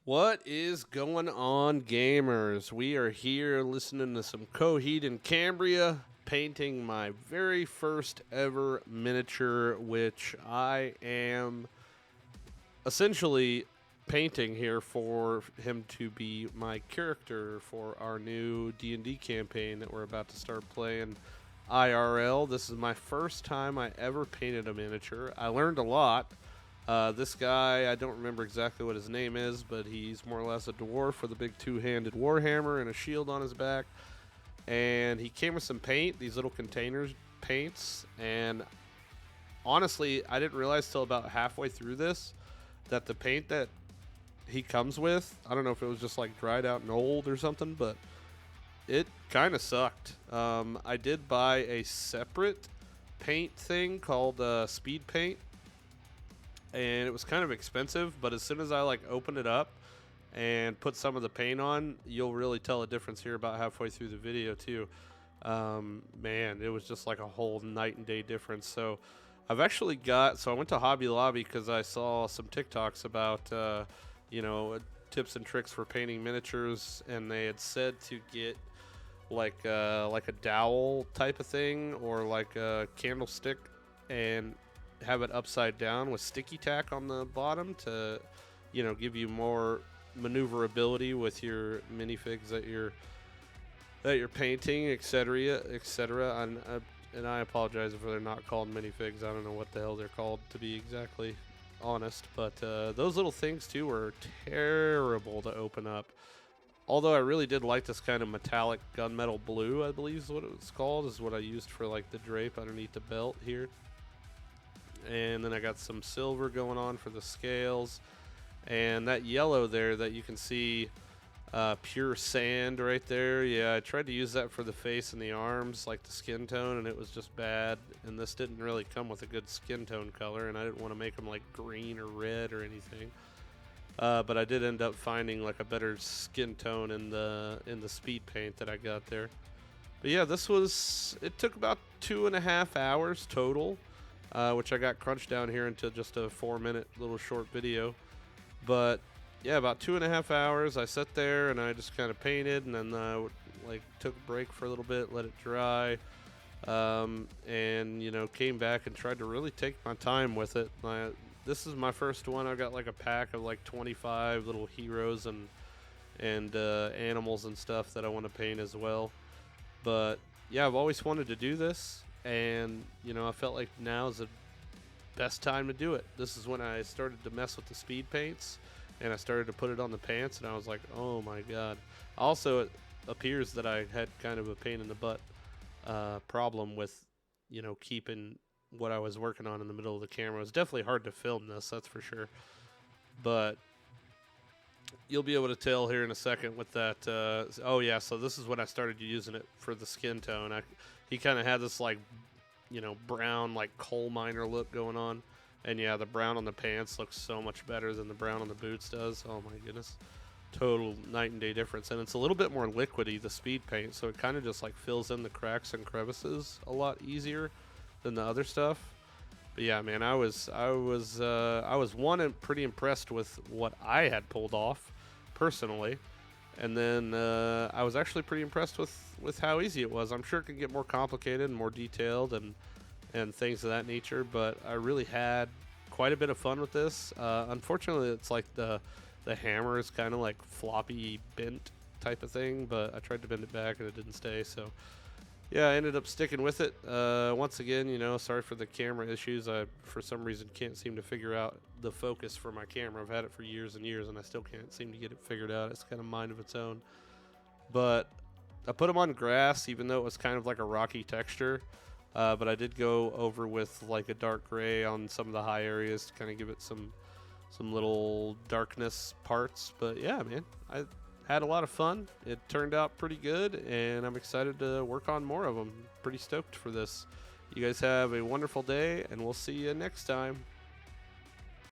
What is going on, gamers? We are here listening to some Coheed and Cambria, painting my very first ever miniature, which I am essentially painting here for him to be my character for our new D&D campaign that we're about to start playing IRL. This is my first time I ever painted a miniature. I learned a lot. This guy, I don't remember exactly what his name is, but he's more or less a dwarf with a big two-handed warhammer and a shield on his back. And he came with some paint, these little containers paints. And honestly, I didn't realize till about halfway through this that the paint that he comes with, I don't know if it was just like dried out and old or something, but it kind of sucked. I did buy a separate paint thing called speed paint. And it was kind of expensive, but as soon as I like opened it up and put some of the paint on, you'll really tell a difference here about halfway through the video too. Man, it was just like a whole night and day difference. So I've actually so I went to Hobby Lobby because I saw some TikToks about, tips and tricks for painting miniatures, and they had said to get like a dowel type of thing or like a candlestick and have it upside down with sticky tack on the bottom to, give you more maneuverability with your minifigs that you're painting, etc., etc. And I apologize if they're not called minifigs. I don't know what the hell they're called, to be exactly honest. But those little things too were terrible to open up. Although I really did like this kind of metallic gunmetal blue, I believe is what it was called, is what I used for like the drape underneath the belt here. And then I got some silver going on for the scales, and that yellow there that you can see, pure sand right there. Yeah, I tried to use that for the face and the arms, like the skin tone, and it was just bad. And this didn't really come with a good skin tone color, and I didn't want to make them like green or red or anything. But I did end up finding like a better skin tone in the speed paint that I got there. But yeah, it took about 2.5 hours total. Which I got crunched down here into just a 4-minute little short video. But yeah, about 2.5 hours. I sat there and I just kind of painted, and then took a break for a little bit, let it dry, and came back and tried to really take my time with it. This is my first one. I got like a pack of like 25 little heroes and animals and stuff that I want to paint as well. But yeah, I've always wanted to do this. And, I felt like now's the best time to do it. This is when I started to mess with the speed paints, and I started to put it on the pants, and I was like, oh my god. Also, it appears that I had kind of a pain in the butt problem with, keeping what I was working on in the middle of the camera. It was definitely hard to film this, that's for sure. But you'll be able to tell here in a second with that. So this is when I started using it for the skin tone. He kind of had this brown coal miner look going on, and yeah, the brown on the pants looks so much better than the brown on the boots does. Oh my goodness, total night and day difference. And it's a little bit more liquidy, the speed paint, so it kind of just fills in the cracks and crevices a lot easier than the other stuff. But yeah, man, I was pretty impressed with what I had pulled off personally, and then I was actually pretty impressed with how easy it was. I'm sure it could get more complicated and more detailed and things of that nature, but I really had quite a bit of fun with this. Unfortunately, it's like the hammer is kind of like floppy bent type of thing, but I tried to bend it back and it didn't stay, so yeah, I ended up sticking with it. Once again, sorry for the camera issues. I, for some reason, can't seem to figure out the focus for my camera. I've had it for years and years, and I still can't seem to get it figured out. It's kind of mind of its own. But I put them on grass, even though it was kind of like a rocky texture. But I did go over with like a dark gray on some of the high areas to kind of give it some little darkness parts. But yeah, man, I had a lot of fun. It turned out pretty good, and I'm excited to work on more of them. Pretty stoked for this. You guys have a wonderful day, and we'll see you next time.